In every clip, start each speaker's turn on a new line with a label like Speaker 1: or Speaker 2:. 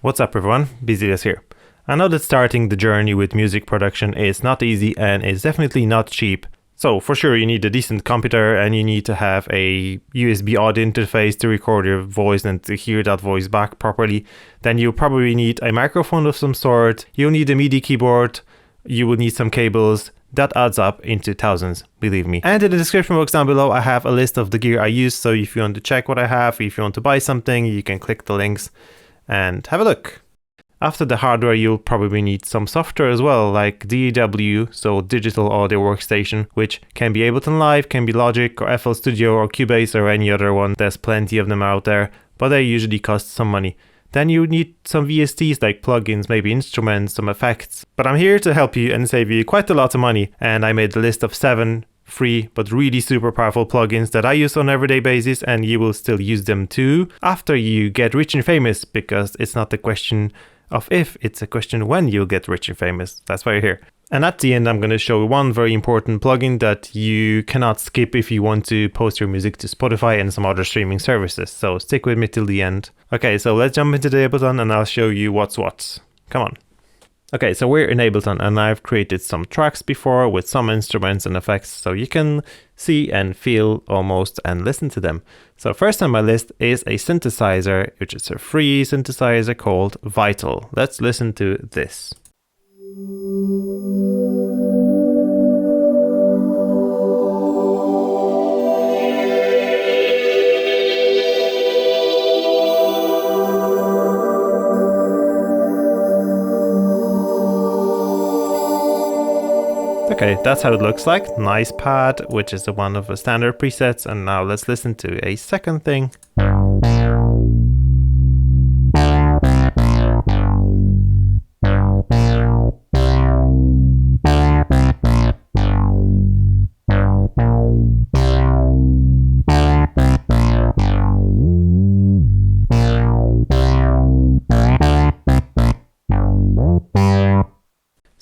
Speaker 1: What's up everyone, BZS here. I know that starting the journey with music production is not easy and it's definitely not cheap. So for sure you need a decent computer and you need to have a USB audio interface to record your voice and to hear that voice back properly. Then you probably need a microphone of some sort, you'll need a MIDI keyboard, you will need some cables. That adds up into thousands, believe me. And in the description box down below I have a list of the gear I use, so if you want to check what I have, if you want to buy something, you can click the links and have a look. After the hardware, you'll probably need some software as well, like DAW, so Digital Audio Workstation, which can be Ableton Live, can be Logic or FL Studio or Cubase or any other one. There's plenty of them out there, but they usually cost some money. Then you need some VSTs like plugins, maybe instruments, some effects. But I'm here to help you and save you quite a lot of money, and I made a list of 7 free but really super powerful plugins that I use on an everyday basis, and you will still use them too after you get rich and famous, because it's not a question of if, it's a question when you'll get rich and famous. That's why you're here. And at the end I'm going to show one very important plugin that you cannot skip if you want to post your music to Spotify and some other streaming services. So stick with me till the end. Okay, so let's jump into the Ableton and I'll show you what's what. Come on. Okay, so we're in Ableton and I've created some tracks before with some instruments and effects so you can see and feel almost and listen to them. So first on my list is a synthesizer, which is a free synthesizer called Vital. Let's listen to this. Okay, that's how it looks like. Nice pad, which is one of the standard presets. And now let's listen to a second thing.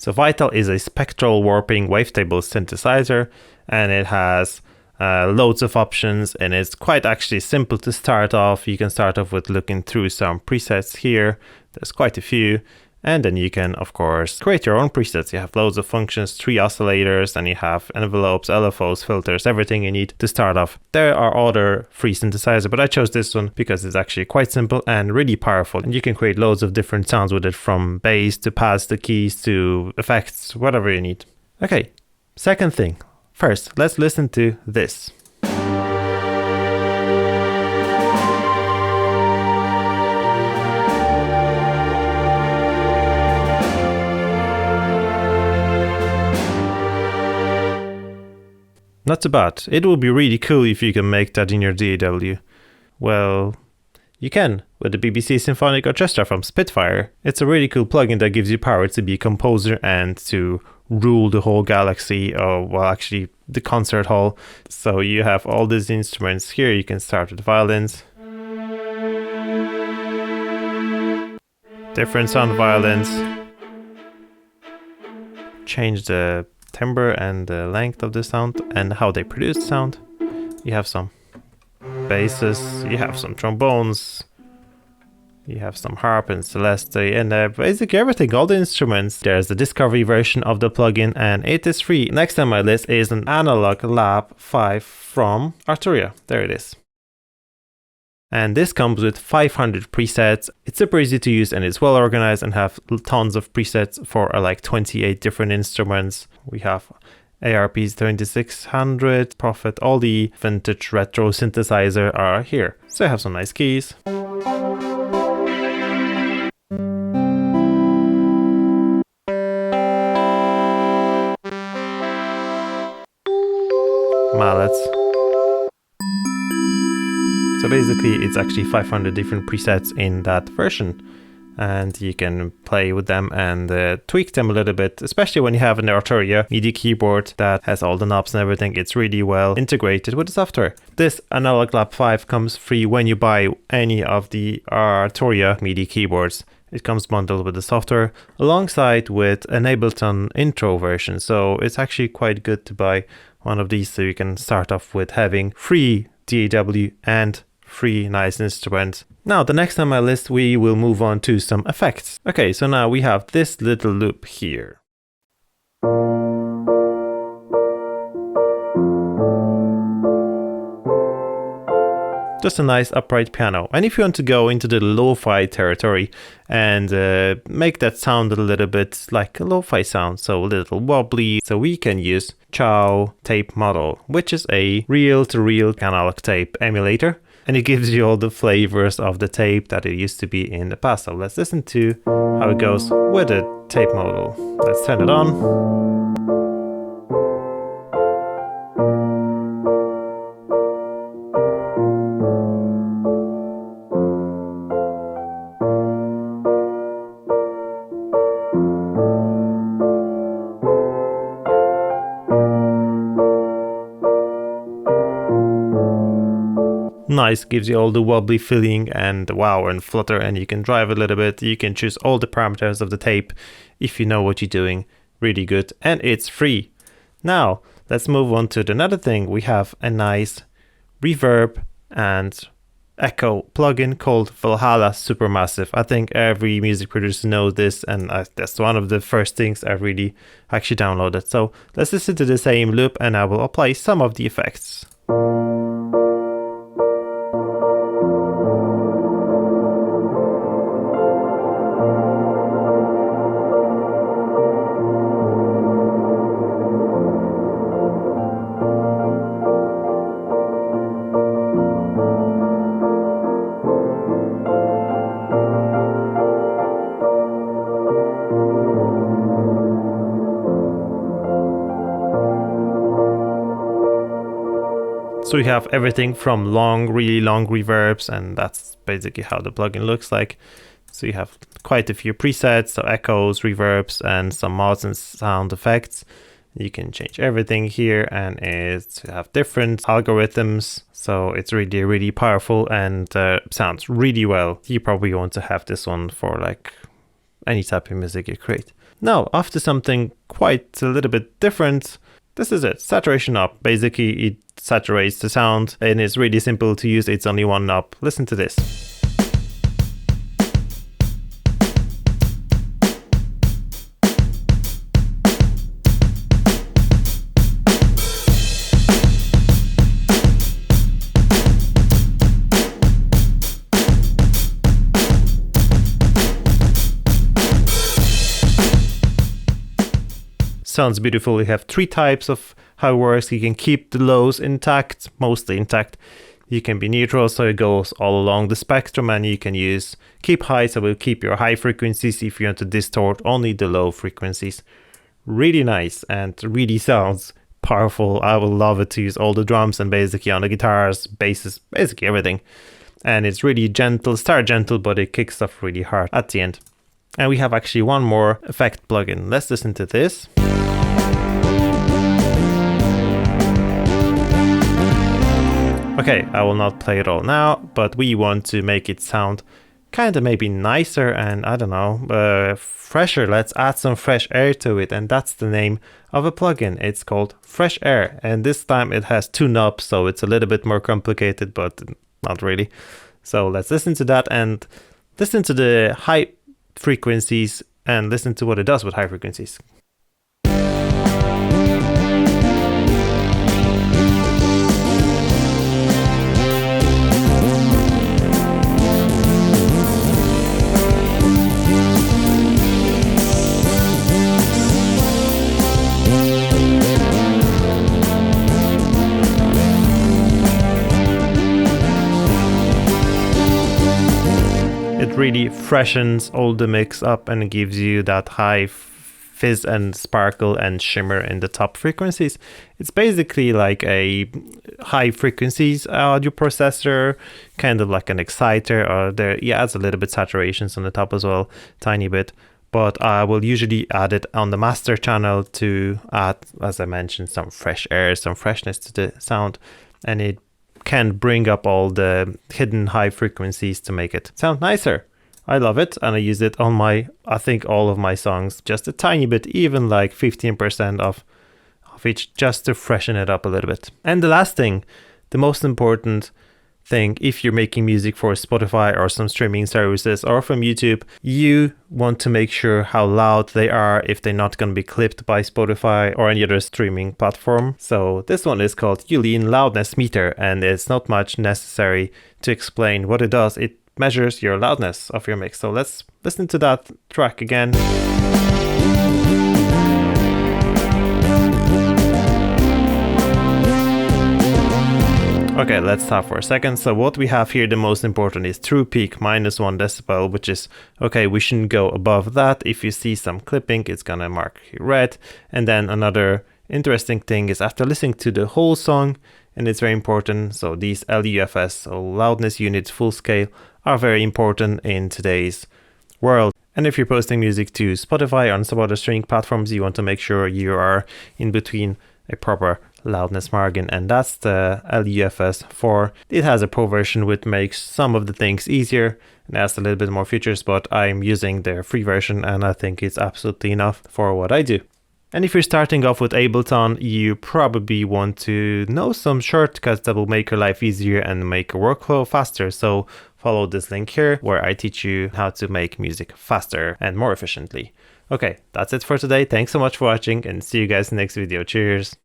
Speaker 1: So Vital is a spectral warping wavetable synthesizer, and it has loads of options, and it's quite actually simple to start off. You can start off with looking through some presets here. There's quite a few. And then you can, of course, create your own presets. You have loads of functions, 3 oscillators, and you have envelopes, LFOs, filters, everything you need to start off. There are other free synthesizers, but I chose this one because it's actually quite simple and really powerful. And you can create loads of different sounds with it, from bass to pads to keys to effects, whatever you need. Okay, second thing. First, let's listen to this. Not too bad. It would be really cool if you can make that in your DAW. Well, you can with the BBC Symphonic Orchestra from Spitfire. It's a really cool plugin that gives you power to be a composer and to rule the whole galaxy, or well, actually the concert hall. So you have all these instruments here. You can start with violins. Different sound violins. Change the timbre and the length of the sound and how they produce sound. You have some basses, you have some trombones, you have some harp and celeste, and basically everything, all the instruments. There's the discovery version of the plugin and it is free. Next on my list is an analog Lab V from Arturia. There it is. And this comes with 500 presets. It's super easy to use and it's well organized and have tons of presets for like 28 different instruments. We have ARPs 2600, Prophet, all the vintage retro synthesizer are here. So I have some nice keys. Mallets. So basically it's actually 500 different presets in that version, and you can play with them and tweak them a little bit, especially when you have an Arturia MIDI keyboard that has all the knobs and everything. It's really well integrated with the software. This Analog Lab 5 comes free when you buy any of the Arturia MIDI keyboards. It comes bundled with the software alongside with an Ableton intro version, so it's actually quite good to buy one of these so you can start off with having free DAW and 3 nice instruments. Now, the next on my list, we will move on to some effects. Okay, so now we have this little loop here. Just a nice upright piano. And if you want to go into the lo-fi territory and make that sound a little bit like a lo-fi sound, so a little wobbly, so we can use Chow Tape Model, which is a reel-to-reel analog tape emulator. And it gives you all the flavors of the tape that it used to be in the past. So let's listen to how it goes with a tape model. Let's turn it on. Nice, gives you all the wobbly feeling and wow and flutter, and you can drive a little bit. You can choose all the parameters of the tape if you know what you're doing. Really good, and it's free. Now let's move on to another thing. We have a nice reverb and echo plugin called Valhalla Supermassive. I think every music producer knows this, and that's one of the first things I really actually downloaded. So let's listen to the same loop and I will apply some of the effects. So you have everything from really long reverbs, and that's basically how the plugin looks like. So you have quite a few presets, so echoes, reverbs, and some mods and sound effects. You can change everything here, and you have different algorithms. So it's really powerful and sounds really well. You probably want to have this one for like any type of music you create. Now, after something quite a little bit different, this is it, saturation up. Basically, it saturates the sound and it's really simple to use. It's only one knob. Listen to this. Sounds beautiful. You have 3 types of how it works. You can keep the lows intact, mostly intact. You can be neutral, so it goes all along the spectrum, and you can use keep high, so it will keep your high frequencies if you want to distort only the low frequencies. Really nice and really sounds powerful. I will love it to use all the drums and basically on the guitars, basses, basically everything. And it's really gentle, start gentle, but it kicks off really hard at the end. And we have actually one more effect plugin. Let's listen to this. Okay, I will not play it all now, but we want to make it sound kind of maybe nicer and I don't know, fresher. Let's add some fresh air to it, and that's the name of a plugin. It's called Fresh Air, and this time it has 2 knobs, so it's a little bit more complicated, but not really. So let's listen to that and listen to the high frequencies and listen to what it does with high frequencies. Really freshens all the mix up and gives you that high fizz and sparkle and shimmer in the top frequencies. It's basically like a high frequencies audio processor, kind of like an exciter, or there adds a little bit saturations on the top as well, tiny bit. But I will usually add it on the master channel to add, as I mentioned, some fresh air, some freshness to the sound, and it can bring up all the hidden high frequencies to make it sound nicer. I love it, and I use it on I think all of my songs, just a tiny bit, even like 15% of each, just to freshen it up a little bit. And the last thing, the most important thing, if you're making music for Spotify or some streaming services or from YouTube, you want to make sure how loud they are if they're not going to be clipped by Spotify or any other streaming platform. So this one is called Yulin Loudness Meter, and it's not much necessary to explain what it does. It measures your loudness of your mix. So let's listen to that track again. Okay, let's stop for a second. So what we have here, the most important, is true peak -1 decibel, which is, okay, we shouldn't go above that. If you see some clipping, it's gonna mark red. And then another interesting thing is after listening to the whole song, and it's very important, so these LUFS, so loudness units full scale, are very important in today's world. And if you're posting music to Spotify or on some other streaming platforms, you want to make sure you are in between a proper loudness margin, and that's the LUFS 4. It has a pro version which makes some of the things easier and adds a little bit more features, but I'm using their free version and I think it's absolutely enough for what I do. And if you're starting off with Ableton, you probably want to know some shortcuts that will make your life easier and make your workflow faster. So follow this link here where I teach you how to make music faster and more efficiently. Okay, that's it for today. Thanks so much for watching and see you guys in the next video. Cheers.